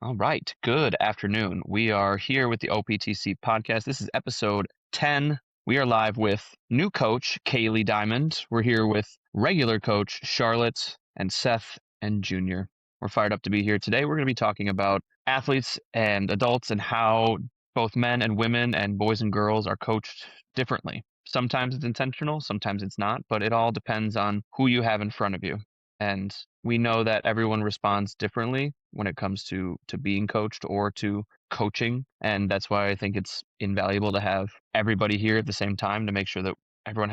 All right. Good afternoon. We are here with the OPTC podcast. This is episode 10. We are live with new coach, Kaylee Diamond. We're here with regular coach, Charlotte and Seth and Junior. We're fired up to be here today. We're going to be talking about athletes and adults and how both men and women and boys and girls are coached differently. Sometimes it's intentional, sometimes it's not, but it all depends on who you have in front of you. And we know that everyone responds differently when it comes to being coached or to coaching, and that's why I think it's invaluable to have everybody here at the same time to make sure that everyone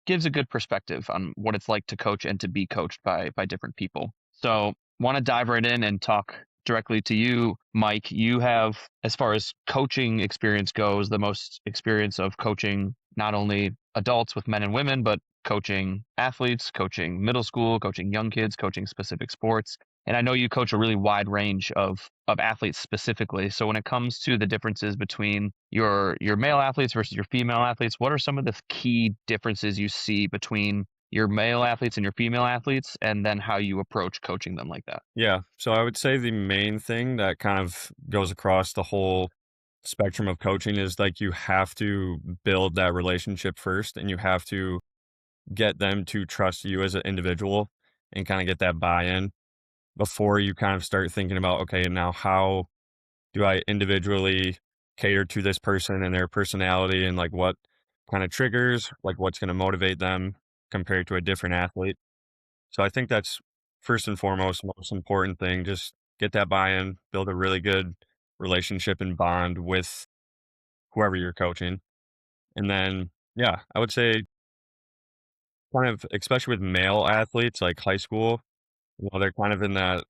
gives a good perspective on what it's like to coach and to be coached by different people. So want to dive right in and talk directly to you, Mike. You have, as far as coaching experience goes, the most experience of coaching not only adults with men and women, but coaching athletes, coaching middle school, coaching young kids, coaching specific sports. And I know you coach a really wide range of athletes specifically. So when it comes to the differences between your male athletes versus your female athletes, what are some of the key differences you see between your male athletes and your female athletes, and then how you approach coaching them like that? Yeah. So I would say the main thing that kind of goes across the whole spectrum of coaching is like you have to build that relationship first and you have to get them to trust you as an individual and kind of get that buy-in before you kind of start thinking about, okay, now how do I individually cater to this person and their personality and like what kind of triggers, like what's going to motivate them compared to a different athlete. So I think that's first and foremost, most important thing. Just get that buy-in, build a really good relationship and bond with whoever you're coaching. And then, yeah, I would say kind of, especially with male athletes, like high school, they're kind of in that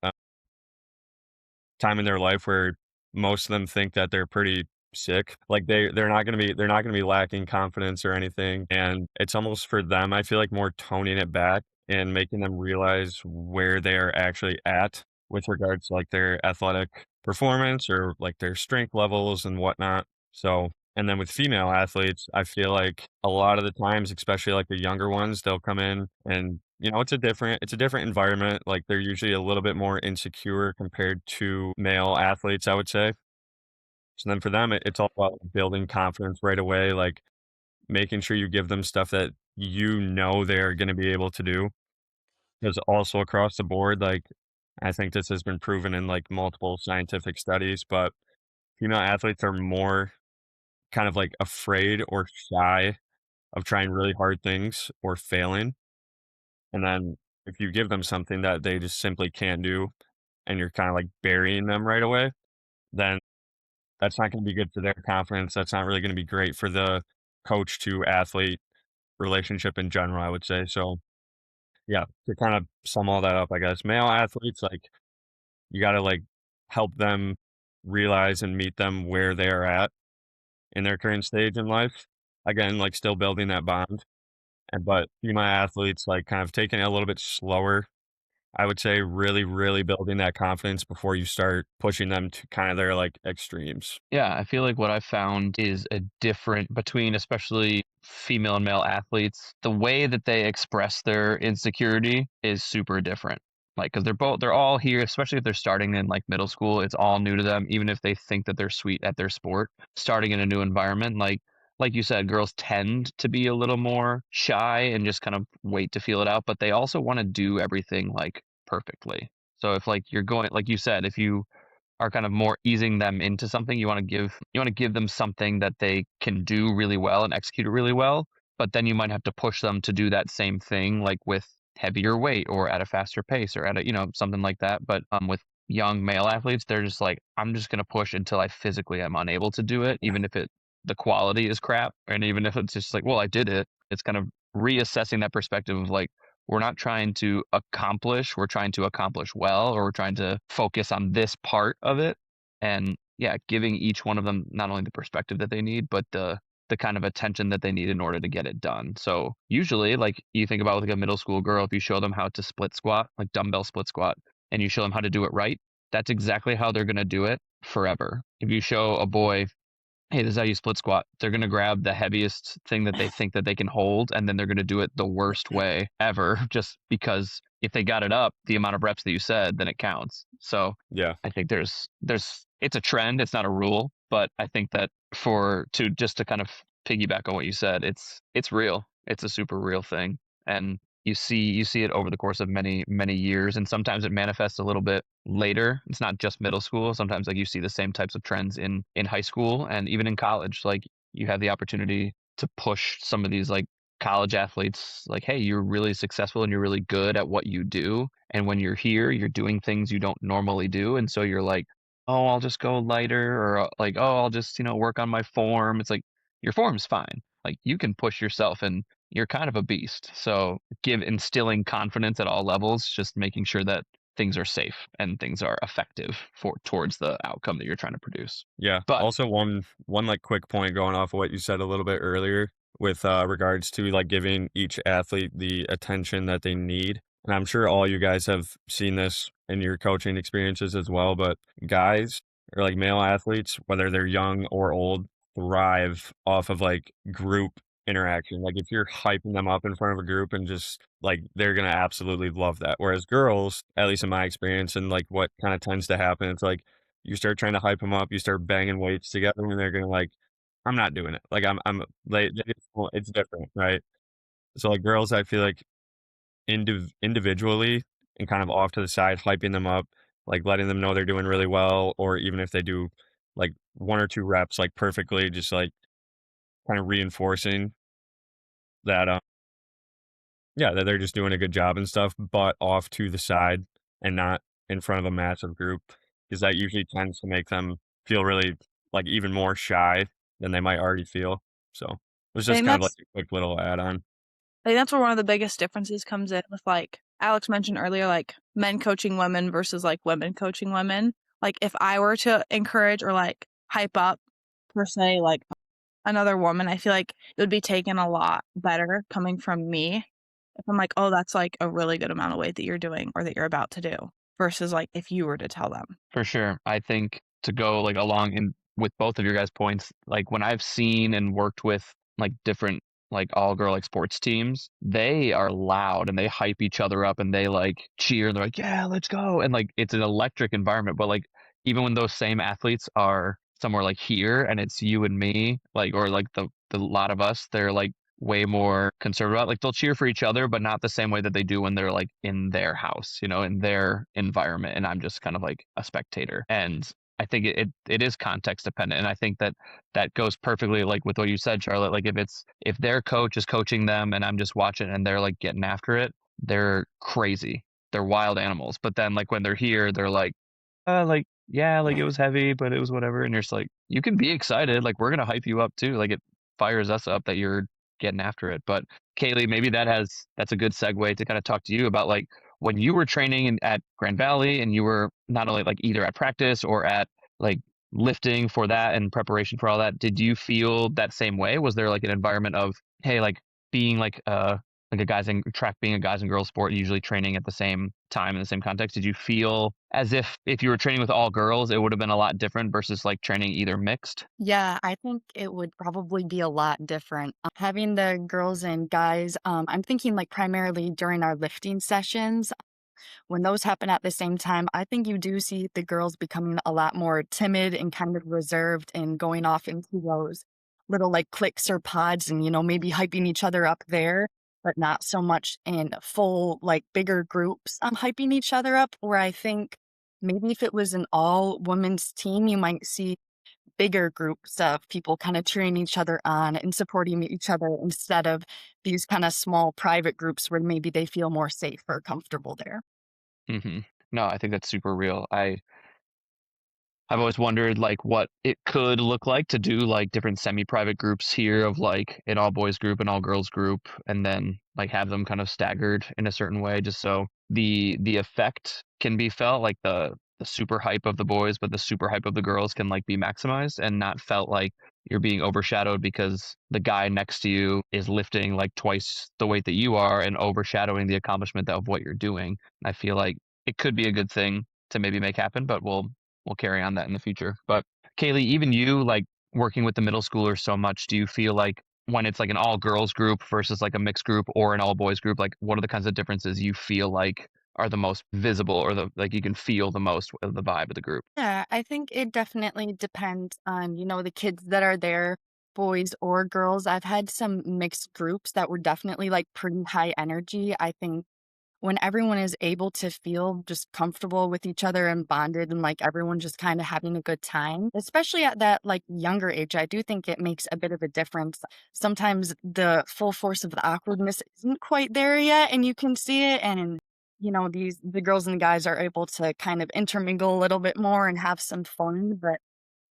time in their life where most of them think that they're pretty sick. Like they're not gonna be lacking confidence or anything. And it's almost for them, I feel like more toning it back and making them realize where they're actually at with regards to like their athletic performance or like their strength levels and whatnot. So and then with female athletes, I feel like a lot of the times, especially like the younger ones, they'll come in and it's a different environment. Like they're usually a little bit more insecure compared to male athletes, I would say. So then for them, it's all about building confidence right away, like making sure you give them stuff that they're going to be able to do. Because also across the board, like I think this has been proven in like multiple scientific studies, but female athletes are more kind of like afraid or shy of trying really hard things or failing. And then if you give them something that they just simply can't do and you're kind of like burying them right away, then that's not going to be good for their confidence. That's not really going to be great for the coach to athlete relationship in general, I would say. So, yeah, to kind of sum all that up, I guess male athletes, like you got to like help them realize and meet them where they are at in their current stage in life. Again, like still building that bond. And but female athletes, like kind of taking it a little bit slower. I would say really, really building that confidence before you start pushing them to kind of their like extremes. Yeah, I feel like what I've found is a different between especially female and male athletes. The way that they express their insecurity is super different. Like, because they're all here, especially if they're starting in like middle school, it's all new to them, even if they think that they're sweet at their sport, starting in a new environment. Like you said, girls tend to be a little more shy and just kind of wait to feel it out, but they also want to do everything like perfectly. So if like you're going, like you said, if you are kind of more easing them into something. You want to give them something that they can do really well and execute it really well, but then you might have to push them to do that same thing like with heavier weight or at a faster pace or at a something like that. But with young male athletes, they're just like, I'm just gonna push until I physically am unable to do it, even if the quality is crap, and even if it's just like, well, I did it. It's kind of reassessing that perspective of like, we're not trying to accomplish, we're trying to accomplish well, or we're trying to focus on this part of it. And yeah, giving each one of them not only the perspective that they need, but the kind of attention that they need in order to get it done. So usually, like you think about like a middle school girl, if you show them how to split squat, like dumbbell split squat, and you show them how to do it right, that's exactly how they're going to do it forever. If you show a boy hey, this is how you split squat. They're going to grab the heaviest thing that they think that they can hold, and then they're going to do it the worst way ever, just because if they got it up, the amount of reps that you said, then it counts. So Yeah. I think it's a trend. It's not a rule, but I think that just to kind of piggyback on what you said, it's real. It's a super real thing, and you see it over the course of many years, and sometimes it manifests a little bit later. It's not just middle school. Sometimes like you see the same types of trends in high school and even in college. Like you have the opportunity to push some of these like college athletes like, hey, you're really successful and you're really good at what you do, and when you're here you're doing things you don't normally do, and so you're like, oh, I'll just go lighter, or like, oh, I'll just work on my form. It's like your form's fine, like you can push yourself and you're kind of a beast. So give instilling confidence at all levels, just making sure that things are safe and things are effective for towards the outcome that you're trying to produce. Yeah. But Also, one like quick point going off of what you said a little bit earlier with regards to like giving each athlete the attention that they need. And I'm sure all you guys have seen this in your coaching experiences as well, but guys or like male athletes, whether they're young or old, thrive off of like group interaction. Like if you're hyping them up in front of a group and just like they're gonna absolutely love that. Whereas girls, at least in my experience and like what kind of tends to happen, it's like you start trying to hype them up, you start banging weights together, and they're gonna like, "I'm not doing it." Like, I'm like, it's different, right? So, like, girls, I feel like individually and kind of off to the side, hyping them up, like, letting them know they're doing really well, or even if they do, like, 1 or 2 reps, like, perfectly, just, like, kind of reinforcing that, yeah, that they're just doing a good job and stuff, but off to the side and not in front of a massive group, because that usually tends to make them feel really, like, even more shy than they might already feel. So, it was I just think kind of like that's a quick little add on. I think that's where one of the biggest differences comes in with, like, Alex mentioned earlier, like, men coaching women versus, like, women coaching women. Like, if I were to encourage or, like, hype up, per se, like, another woman, I feel like it would be taken a lot better coming from me if I'm like, "Oh, that's, like, a really good amount of weight that you're doing or that you're about to do," versus, like, if you were to tell them. for sure. I think to go like along in with both of your guys' points, like when I've seen and worked with like different like all girl like sports teams, they are loud and they hype each other up and they like cheer and they're like, yeah, let's go. And like it's an electric environment. But like even when those same athletes are somewhere like here and it's you and me, like or like the lot of us, they're like way more conservative about. Like they'll cheer for each other, but not the same way that they do when they're like in their house, in their environment. And I'm just kind of like a spectator. And I think it is context dependent. And I think that that goes perfectly like with what you said, Charlotte. Like if their coach is coaching them and I'm just watching and they're like getting after it, they're crazy. They're wild animals. But then like when they're here, they're like, yeah, like it was heavy, but it was whatever. And you're just like, you can be excited. Like we're gonna hype you up too. Like it fires us up that you're getting after it. But Kaylee, maybe that's a good segue to kind of talk to you about like when you were training at Grand Valley and you were not only like either at practice or at like lifting for that and preparation for all that, did you feel that same way? Was there like an environment of, hey, like being like a guys and track being a guys and girls sport, usually training at the same time in the same context? Did you feel as if you were training with all girls, it would have been a lot different versus like training either mixed? Yeah, I think it would probably be a lot different. Having the girls and guys, I'm thinking like primarily during our lifting sessions, when those happen at the same time, I think you do see the girls becoming a lot more timid and kind of reserved and going off into those little like cliques or pods and, maybe hyping each other up there, but not so much in full, like bigger groups hyping each other up. Where I think maybe if it was an all women's team, you might see bigger groups of people kind of cheering each other on and supporting each other instead of these kind of small private groups where maybe they feel more safe or comfortable there. hmm No, I think that's super real. I've always wondered like what it could look like to do like different semi-private groups here of like an all boys group, an all girls group, and then like have them kind of staggered in a certain way, just so the effect can be felt like the super hype of the boys, but the super hype of the girls can like be maximized and not felt like you're being overshadowed because the guy next to you is lifting like twice the weight that you are and overshadowing the accomplishment of what you're doing. I feel like it could be a good thing to maybe make happen, but we'll carry on that in the future. But Kaylee, even you, like working with the middle schoolers so much, do you feel like when it's like an all girls group versus like a mixed group or an all boys group, like what are the kinds of differences you feel like are the most visible or the like you can feel the most of the vibe of the group? Yeah, I think it definitely depends on, the kids that are there, boys or girls. I've had some mixed groups that were definitely like pretty high energy. I think when everyone is able to feel just comfortable with each other and bonded and like everyone just kind of having a good time, especially at that like younger age, I do think it makes a bit of a difference. Sometimes the full force of the awkwardness isn't quite there yet and you can see it. And, the girls and the guys are able to kind of intermingle a little bit more and have some fun. But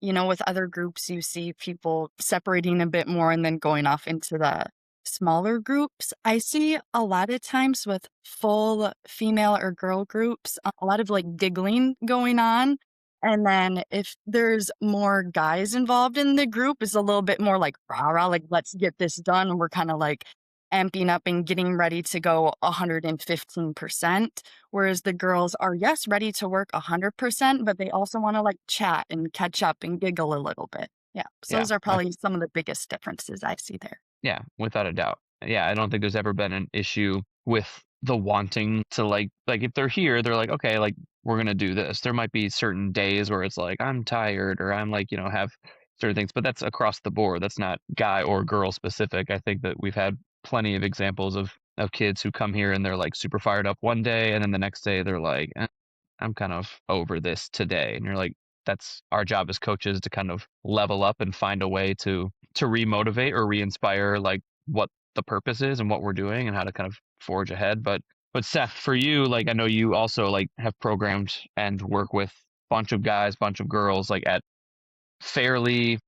with other groups, you see people separating a bit more and then going off into the smaller groups. I see a lot of times with full female or girl groups, a lot of like giggling going on. And then if there's more guys involved in the group, it's a little bit more like rah rah, like let's get this done. And we're kind of like amping up and getting ready to go 115%. Whereas the girls are, yes, ready to work 100%, but they also want to like chat and catch up and giggle a little bit. Yeah. So Yeah. those are probably some of the biggest differences I see there. Yeah, without a doubt. Yeah, I don't think there's ever been an issue with the wanting to like if they're here, they're like, okay, like we're gonna do this. There might be certain days where it's like I'm tired or I'm like, have certain things, but that's across the board. That's not guy or girl specific. I think that we've had plenty of examples of kids who come here and they're like super fired up one day and then the next day they're like, I'm kind of over this today. And you're like, that's our job as coaches to kind of level up and find a way to remotivate or re-inspire like what the purpose is and what we're doing and how to kind of forge ahead. But Seth, for you, like I know you also like have programmed and work with bunch of guys, bunch of girls, like at fairly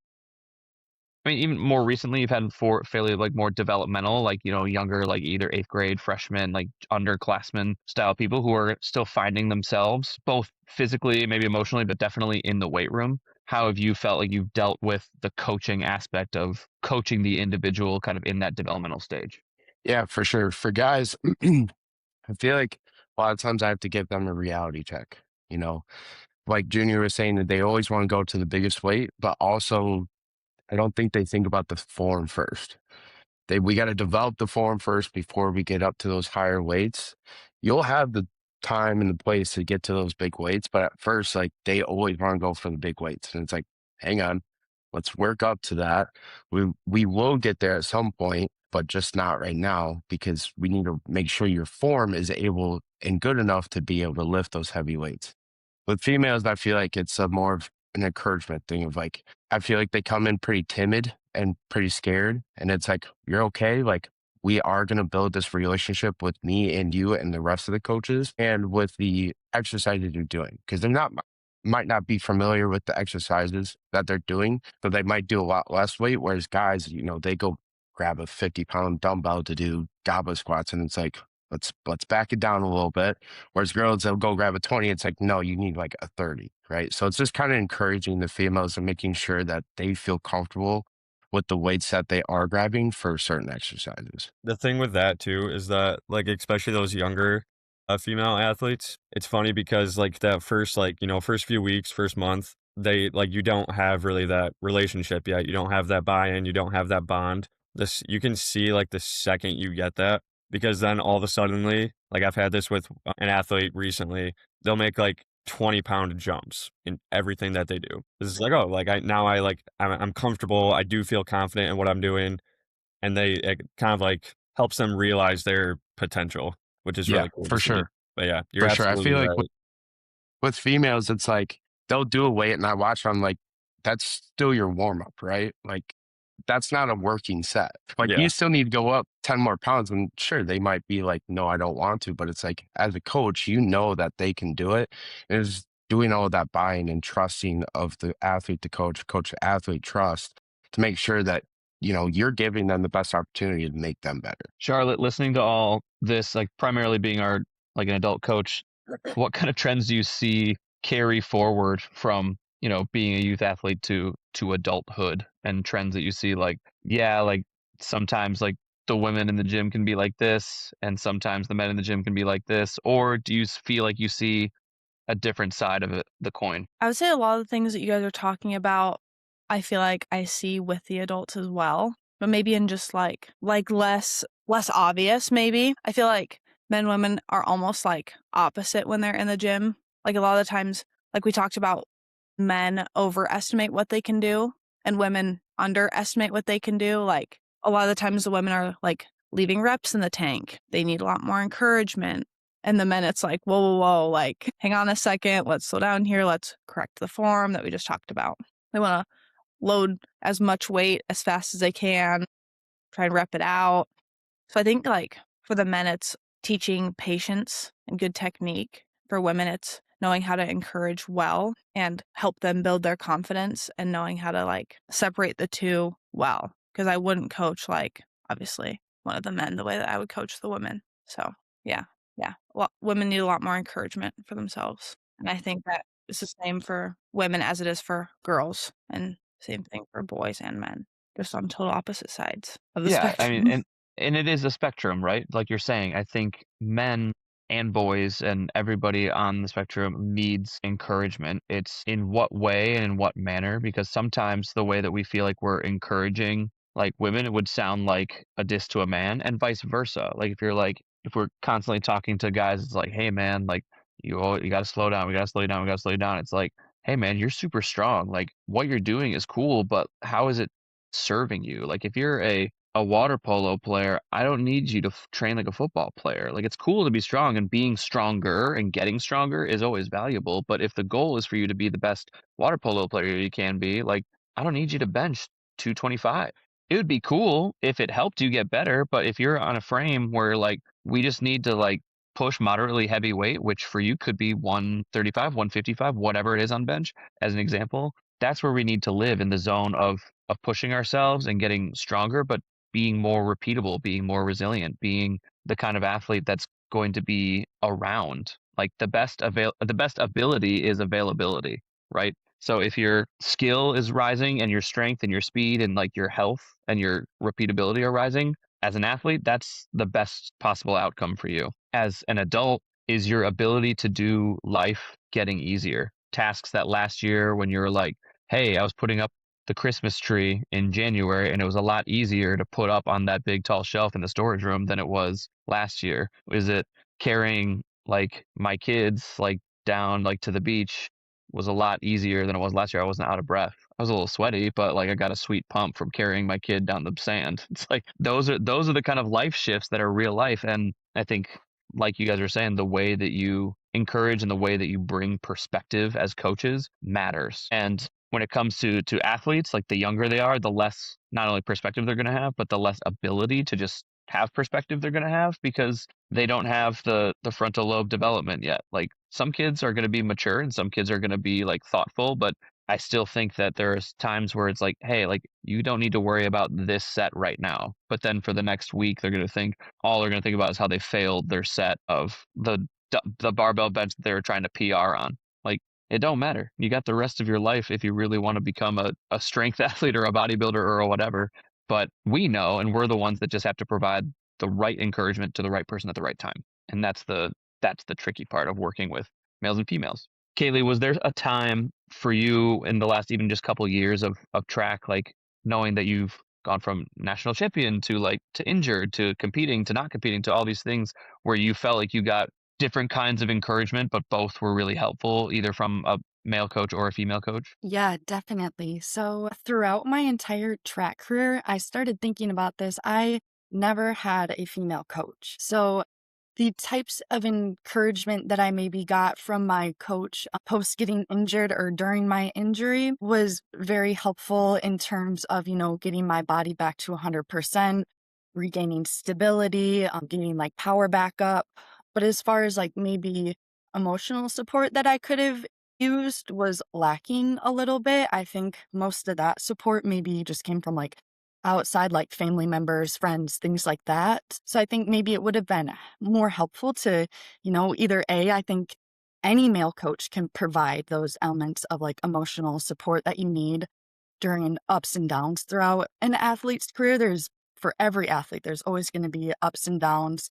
I mean, even more recently, you've had for fairly like more developmental, like younger, like either eighth grade, freshmen, like underclassmen style people who are still finding themselves, both physically, maybe emotionally, but definitely in the weight room. How have you felt like you've dealt with the coaching aspect of coaching the individual kind of in that developmental stage? Yeah, for sure. For guys, I feel like a lot of times I have to give them a reality check. You know, like Junior was saying that they always want to go to the biggest weight, but also I don't think they think about the form first. We got to develop the form first before we get up to those higher weights. You'll have the time and the place to get to those big weights, but at first, like they always want to go for the big weights, and it's like, hang on, let's work up to that. We will get there at some point, but just not right now because we need to make sure your form is able and good enough to be able to lift those heavy weights. With females, I feel like it's a more of an encouragement thing of like, I feel like they come in pretty timid and pretty scared. And it's like, you're okay. Like, we are going to build this relationship with me and you and the rest of the coaches and with the exercises you're doing. Cause they're not, might not be familiar with the exercises that they're doing, so they might do a lot less weight. Whereas guys, they go grab a 50-pound dumbbell to do goblet squats. And it's like, let's back it down a little bit. Whereas girls, they'll go grab a 20. It's like, no, you need like a 30, right? So it's just kind of encouraging the females and making sure that they feel comfortable with the weights that they are grabbing for certain exercises. The thing with that too is that, like, especially those younger female athletes, it's funny because like that first, like, first few weeks, first month, they like you don't have really that relationship yet. You don't have that buy-in, you don't have that bond. This you can see like the second you get that, because then all of a suddenly, like I've had this with an athlete recently, they'll make like 20-pound jumps in everything that they do. This is like, oh, like I'm comfortable. I do feel confident in what I'm doing, and it kind of like helps them realize their potential, which is Yeah, really cool to for see. sure. But yeah, you're For sure. I absolutely feel like right. with females, it's like they'll do a weight and I watch them like, that's still your warm up, right? Like, that's not a working set. Like, Yeah. you still need to go up 10 more pounds. And sure, they might be like, no, I don't want to. But it's like, as a coach, you know that they can do it. And it's doing all of that buying and trusting of the athlete to coach to athlete trust to make sure that, you're giving them the best opportunity to make them better. Charlotte, listening to all this, like primarily being our like an adult coach, what kind of trends do you see carry forward from being a youth athlete to adulthood, and trends that you see like like sometimes like the women in the gym can be like this and sometimes the men in the gym can be like this, or do you feel like you see a different side of it, the coin? I would say a lot of the things that you guys are talking about I feel like I see with the adults as well, but maybe in just like less obvious maybe. I feel like men and women are almost like opposite when they're in the gym. Like a lot of the times, like we talked about, men overestimate what they can do and women underestimate what they can do. Like a lot of the times the women are like leaving reps in the tank. They need a lot more encouragement. And the men, it's like, whoa, whoa, whoa, like, hang on a second, let's slow down here, let's correct the form that we just talked about. They want to load as much weight as fast as they can, try and rep it out. So I think like for the men, it's teaching patience and good technique. For women, it's knowing how to encourage well and help them build their confidence and knowing how to like separate the two well. Because I wouldn't coach like obviously one of the men the way that I would coach the women. So yeah. Women need a lot more encouragement for themselves. And I think that it's the same for women as it is for girls, and same thing for boys and men, just on total opposite sides of the Yeah, I mean, spectrum. and it is a spectrum, right? Like you're saying, I think men and boys and everybody on the spectrum needs encouragement. It's in what way and in what manner, because sometimes the way that we feel like we're encouraging like women, it would sound like a diss to a man, and vice versa. Like if we're constantly talking to guys, it's like, hey man, like you got to slow down, we got to slow you down, we got to slow you down. It's like, hey man, you're super strong. Like what you're doing is cool, but how is it serving you? Like if you're a water polo player, I don't need you to train like a football player. Like it's cool to be strong, and being stronger and getting stronger is always valuable. But if the goal is for you to be the best water polo player you can be, like I don't need you to bench 225. It would be cool if it helped you get better, but if you're on a frame where like we just need to like push moderately heavy weight, which for you could be 135, 155, whatever it is on bench, as an example, that's where we need to live, in the zone of pushing ourselves and getting stronger, but being more repeatable, being more resilient, being the kind of athlete that's going to be around. Like the best ability is availability, right? So if your skill is rising and your strength and your speed and like your health and your repeatability are rising as an athlete, that's the best possible outcome for you. As an adult, is your ability to do life getting easier. Tasks that last year when you're like, hey, I was putting up the Christmas tree in January, and it was a lot easier to put up on that big tall shelf in the storage room than it was last year. Is it carrying like my kids like down like to the beach was a lot easier than it was last year. I wasn't out of breath. I was a little sweaty, but like I got a sweet pump from carrying my kid down the sand. It's like those are the kind of life shifts that are real life. And I think, like you guys are saying, the way that you encourage and the way that you bring perspective as coaches matters. And when it comes to athletes, like the younger they are, the less not only perspective they're going to have, but the less ability to just have perspective they're going to have, because they don't have the frontal lobe development yet. Like some kids are going to be mature and some kids are going to be like thoughtful, but I still think that there's times where it's like, hey, like you don't need to worry about this set right now. But then for the next week, they're going to think all they're going to think about is how they failed their set of the barbell bench that they were trying to PR on. Like it don't matter. You got the rest of your life if you really want to become a strength athlete or a bodybuilder or whatever. But we know, and we're the ones that just have to provide the right encouragement to the right person at the right time. And that's the tricky part of working with males and females. Kaylee, was there a time for you in the last even just couple years of track, like knowing that you've gone from national champion to like to injured to competing to not competing to all these things, where you felt like you got different kinds of encouragement, but both were really helpful, either from a male coach or a female coach? Yeah, definitely. So throughout my entire track career, I started thinking about this. I never had a female coach. So the types of encouragement that I maybe got from my coach post getting injured or during my injury was very helpful in terms of, getting my body back to 100%, regaining stability, getting like power back up. But as far as like maybe emotional support that I could have used was lacking a little bit. I think most of that support maybe just came from like outside, like family members, friends, things like that. So I think maybe it would have been more helpful to, either A, I think any male coach can provide those elements of like emotional support that you need during ups and downs throughout an athlete's career. For every athlete, there's always going to be ups and downs,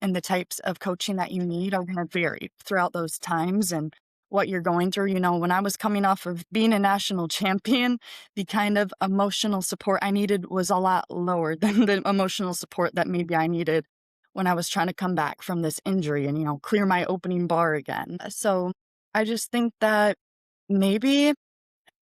and the types of coaching that you need are going to vary throughout those times. And what you're going through. You know, when I was coming off of being a national champion, the kind of emotional support I needed was a lot lower than the emotional support that maybe I needed when I was trying to come back from this injury and, you know, clear my opening bar again. So I just think that maybe,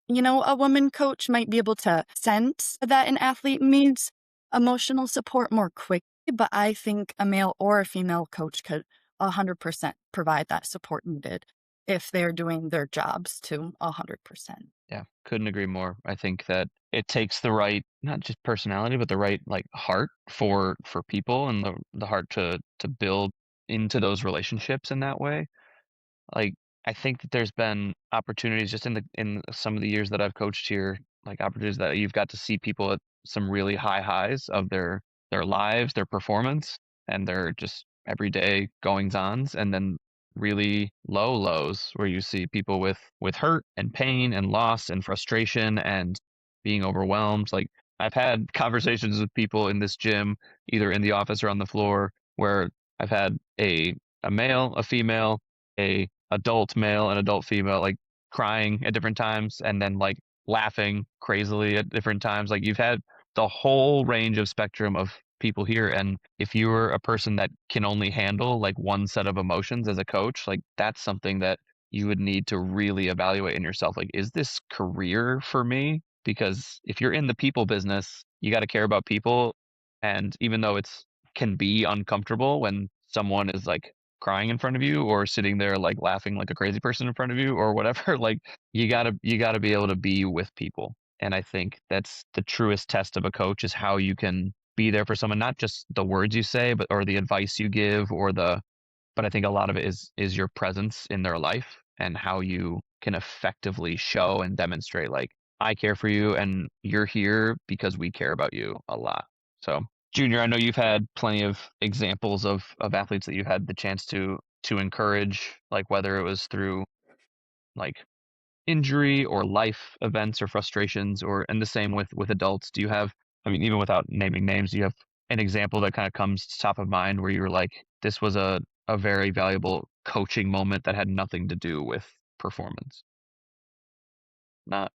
you know, a woman coach might be able to sense that an athlete needs emotional support more quickly, but I think a male or a female coach could 100% provide that support needed if they're doing their jobs to 100%. Yeah, couldn't agree more. I think that it takes the right, not just personality, but the right like heart for people, and the heart to build into those relationships in that way. Like, I think that there's been opportunities just in some of the years that I've coached here, like opportunities that you've got to see people at some really high highs of their lives, their performance, and their just everyday goings-ons, and then really low lows where you see people with hurt and pain and loss and frustration and being overwhelmed. Like, I've had conversations with people in this gym, either in the office or on the floor, where I've had a male, a female, a adult male and adult female, like crying at different times and then like laughing crazily at different times. Like, you've had the whole range of spectrum of people here. And if you're a person that can only handle like one set of emotions as a coach, like that's something that you would need to really evaluate in yourself. Like, is this career for me? Because if you're in the people business, you got to care about people. And even though it's can be uncomfortable when someone is like crying in front of you or sitting there like laughing like a crazy person in front of you or whatever, like you got to be able to be with people. And I think that's the truest test of a coach, is how you can be there for someone, not just the words you say, but or the advice you give, or the but I think a lot of it is your presence in their life and how you can effectively show and demonstrate like, I care for you and you're here because we care about you a lot. So, Junior, I know you've had plenty of examples of athletes that you've had the chance to encourage, like whether it was through like injury or life events or frustrations, or and the same with adults. Do you have, I mean, even without naming names, do you have an example that kind of comes top of mind where you were like, this was a very valuable coaching moment that had nothing to do with performance? Not.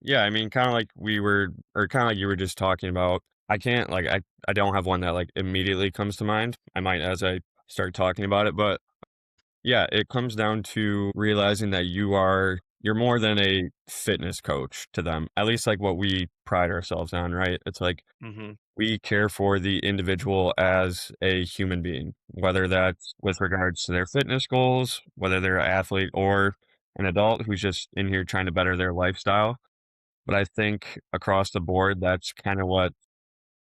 Yeah, I mean, kinda like we were or kinda like you were just talking about, I can't like, I don't have one that, like, immediately comes to mind. I might as I start talking about it, but yeah, it comes down to realizing that you're more than a fitness coach to them, at least, like, what we pride ourselves on, right? It's like, Hmm. we care for the individual as a human being, whether that's with regards to their fitness goals, whether they're an athlete or an adult who's just in here trying to better their lifestyle. But I think across the board, that's kind of what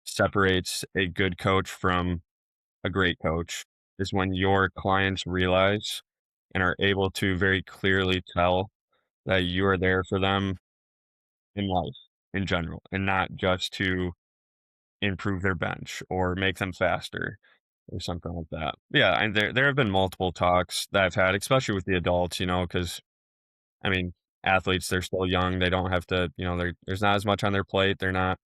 separates a good coach from a great coach, is when your clients realize and are able to very clearly tell that you are there for them in life in general, and not just to improve their bench or make them faster or something like that. Yeah, and there have been multiple talks that I've had, especially with the adults, because I mean, athletes, they're still young. They don't have to, there's not as much on their plate. They're not,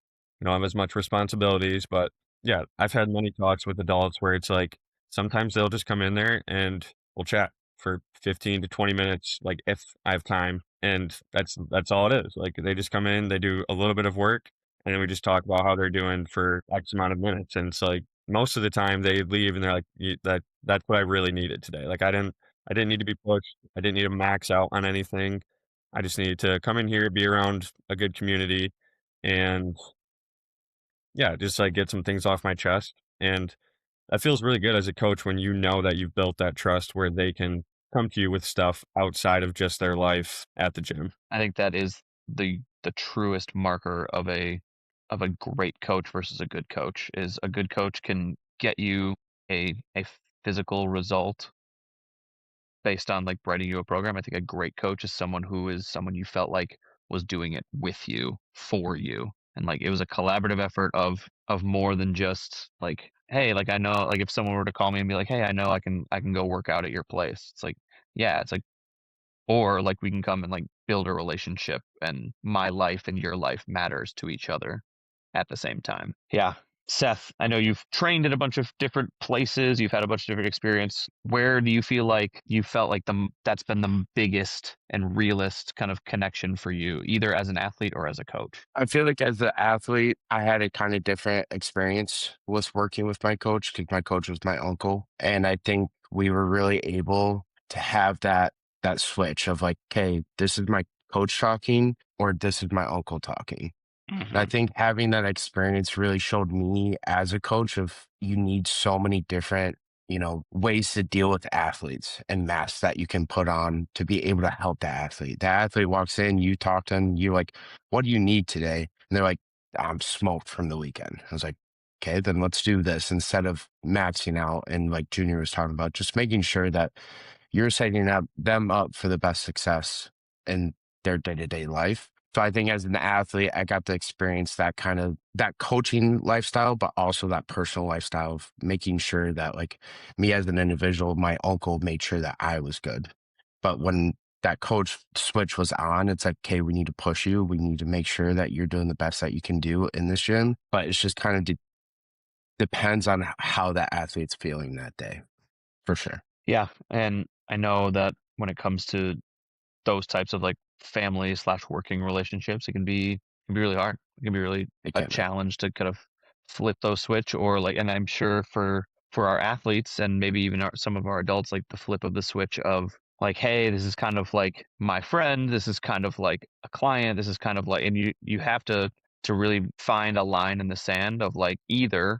have as much responsibilities. But yeah, I've had many talks with adults where it's like sometimes they'll just come in there and we'll chat for 15 to 20 minutes, like if I have time. And that's all it is. Like they just come in, they do a little bit of work, and then we just talk about how they're doing for X amount of minutes. And it's like most of the time they leave and they're like, That's what I really needed today. Like I didn't need to be pushed. I didn't need to max out on anything. I just needed to come in here, be around a good community, and yeah, just like get some things off my chest. And that feels really good as a coach when you know that you've built that trust where they can come to you with stuff outside of just their life at the gym. I think that is the truest marker of a great coach versus a good coach, is a good coach can get you a physical result based on like writing you a program. I think a great coach is someone who is someone you felt like was doing it with you, for you. And like it was a collaborative effort of more than just like, hey, like I know, like if someone were to call me and be like, hey, I know I can go work out at your place. It's like, yeah, it's like, or like we can come and like build a relationship, and my life and your life matters to each other at the same time. Yeah. Seth, I know you've trained in a bunch of different places. You've had a bunch of different experience. Where do you feel like you felt like that's been the biggest and realest kind of connection for you, either as an athlete or as a coach? I feel like as an athlete, I had a kind of different experience with working with my coach because my coach was my uncle. And I think we were really able to have that switch of like, okay, this is my coach talking or this is my uncle talking. And I think having that experience really showed me as a coach of you need so many different, ways to deal with athletes and masks that you can put on to be able to help the athlete. The athlete walks in, you talk to them, you're like, what do you need today? And they're like, I'm smoked from the weekend. I was like, okay, then let's do this instead of maxing out. And like Junior was talking about, just making sure that you're setting them up for the best success in their day-to-day life. So I think as an athlete, I got to experience that kind of that coaching lifestyle, but also that personal lifestyle of making sure that like me as an individual, my uncle made sure that I was good. But when that coach switch was on, it's like, okay, we need to push you. We need to make sure that you're doing the best that you can do in this gym. But it's just kind of depends on how that athlete's feeling that day, for sure. Yeah, and I know that when it comes to those types of like family/working relationships, it can be really hard. It can be really It a can be. challenge to kind of flip those switch or like, and I'm sure for our athletes and maybe even some of our adults, like the flip of the switch of like, hey, this is kind of like my friend, this is kind of like a client, this is kind of like, and you have to really find a line in the sand of like either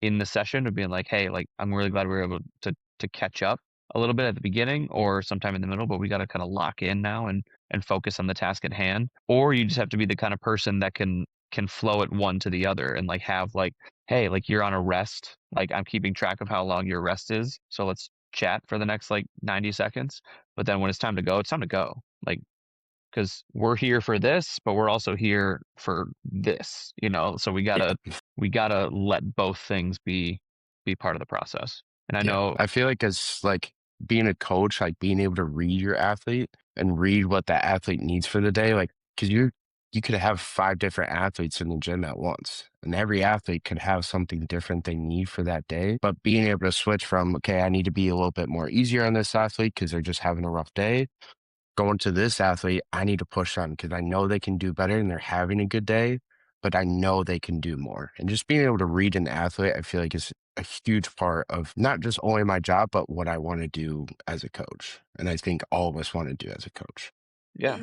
in the session of being like, hey, like I'm really glad we were able to catch up a little bit at the beginning or sometime in the middle, but we got to kind of lock in now and focus on the task at hand. Or you just have to be the kind of person that can flow it one to the other and like have like, hey, like you're on a rest, like I'm keeping track of how long your rest is, so let's chat for the next like 90 seconds. But then when it's time to go, it's time to go. Like, because we're here for this, but we're also here for this, so we Yeah. gotta let both things be part of the process. And I Yeah. know, I feel like as like being a coach, like being able to read your athlete and read what that athlete needs for the day, like because you could have 5 different athletes in the gym at once, and every athlete could have something different they need for that day. But being able to switch from, okay, I need to be a little bit more easier on this athlete because they're just having a rough day, going to this athlete, I need to push them because I know they can do better and they're having a good day, but I know they can do more. And just being able to read an athlete, I feel like is a huge part of not just only my job, but what I want to do as a coach. And I think all of us want to do as a coach. yeah,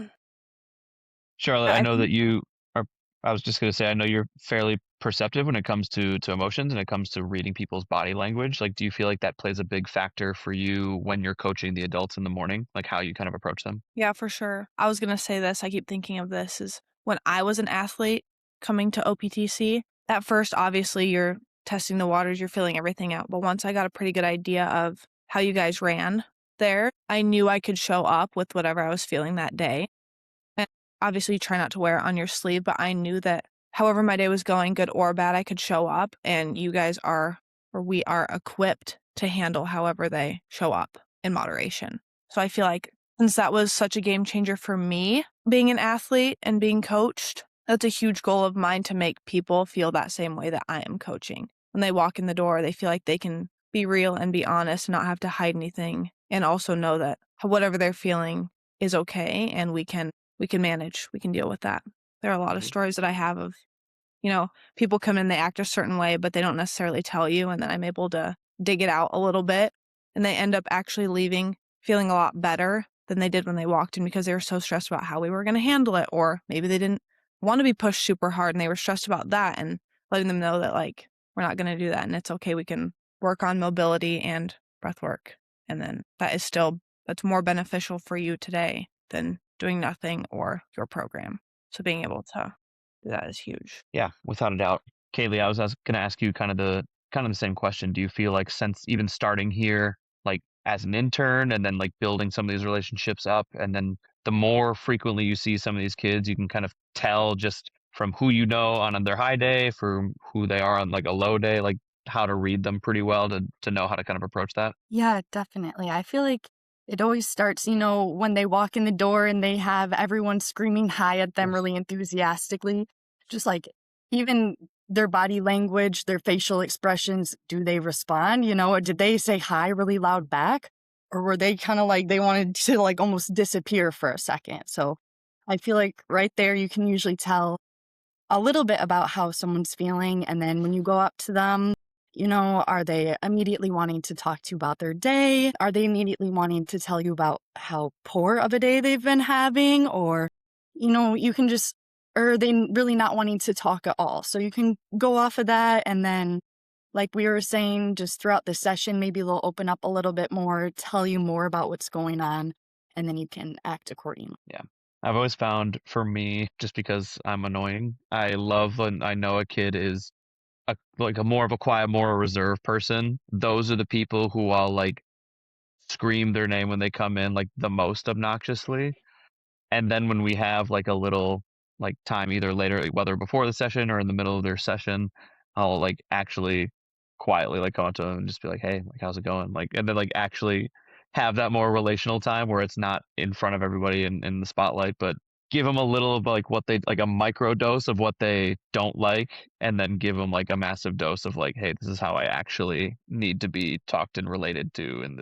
Charlotte, I I know think that you are. I was just gonna say, I know you're fairly perceptive when it comes to emotions and it comes to reading people's body language. Like, do you feel like that plays a big factor for you when you're coaching the adults in the morning, like how you kind of approach them? Yeah, for sure. I was gonna say this, I keep thinking of this, is when I was an athlete coming to OPTC, at first, obviously, you're testing the waters, you're feeling everything out, but once I got a pretty good idea of how you guys ran there, I knew I could show up with whatever I was feeling that day. And obviously, you try not to wear it on your sleeve, but I knew that however my day was going, good or bad, I could show up, and you guys are, or we are equipped to handle however they show up in moderation. So I feel like since that was such a game changer for me, being an athlete and being coached, that's a huge goal of mine to make people feel that same way that I am coaching. When they walk in the door, they feel like they can be real and be honest and not have to hide anything, and also know that whatever they're feeling is okay and we can manage, we can deal with that. There are a lot of stories that I have of, people come in, they act a certain way, but they don't necessarily tell you, and then I'm able to dig it out a little bit, and they end up actually leaving feeling a lot better than they did when they walked in because they were so stressed about how we were going to handle it, or maybe they didn't want to be pushed super hard and they were stressed about that, and letting them know that like we're not going to do that and it's okay, we can work on mobility and breath work, and then that's more beneficial for you today than doing nothing or your program. So being able to do that is huge. Yeah, without a doubt. Kaylee, I was going to ask you kind of the same question. Do you feel like since even starting here, like as an intern, and then like building some of these relationships up, and then the more frequently you see some of these kids, you can kind of tell just from who you know on their high day, from who they are on like a low day, like how to read them pretty well to know how to kind of approach that? Yeah, definitely. I feel like it always starts, when they walk in the door and they have everyone screaming hi at them really enthusiastically. Just like even their body language, their facial expressions, do they respond? Or did they say hi really loud back? Or were they kind of like they wanted to like almost disappear for a second? So I feel like right there you can usually tell a little bit about how someone's feeling. And then when you go up to them, are they immediately wanting to talk to you about their day? Are they immediately wanting to tell you about how poor of a day they've been having? Or, you can just, or are they really not wanting to talk at all? So you can go off of that. And then, like we were saying, just throughout the session, maybe they'll open up a little bit more, tell you more about what's going on, and then you can act accordingly. Yeah. I've always found for me, just because I'm annoying, I love when I know a kid is a more of a quiet, more reserved person. Those are the people who I'll like scream their name when they come in like the most obnoxiously. And then when we have like a little like time either later, whether before the session or in the middle of their session, I'll like actually quietly like go up to them and just be like, hey, like how's it going? Like, and then like actually have that more relational time where it's not in front of everybody in the spotlight, but give them a little of like what they like, a micro dose of what they don't like, and then give them like a massive dose of like, hey, this is how I actually need to be talked and related to in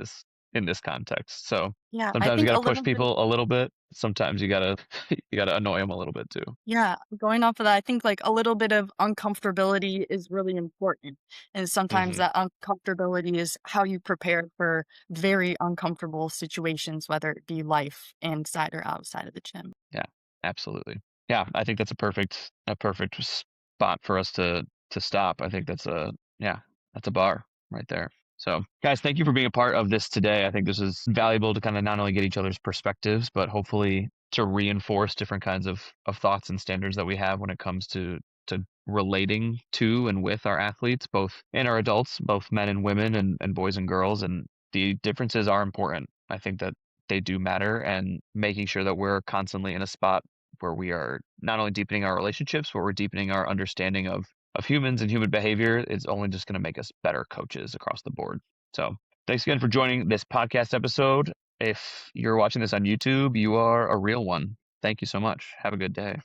this context. So Yeah, I sometimes you think got a to push little bit. people a little bit. Sometimes you gotta you gotta annoy them a little bit too. Yeah, going off of that, I think like a little bit of uncomfortability is really important. And sometimes Hmm. that uncomfortability is how you prepare for very uncomfortable situations, whether it be life inside or outside of the gym. Yeah, absolutely. Yeah, I think that's a perfect spot for us to stop. I think that's a bar right there. So, guys, thank you for being a part of this today. I think this is valuable to kind of not only get each other's perspectives, but hopefully to reinforce different kinds of thoughts and standards that we have when it comes to relating to and with our athletes, both in our adults, both men and women and boys and girls. And the differences are important. I think that they do matter, and making sure that we're constantly in a spot where we are not only deepening our relationships, but we're deepening our understanding of humans and human behavior is only just going to make us better coaches across the board. So thanks again for joining this podcast episode. If you're watching this on YouTube, you are a real one. Thank you so much. Have a good day.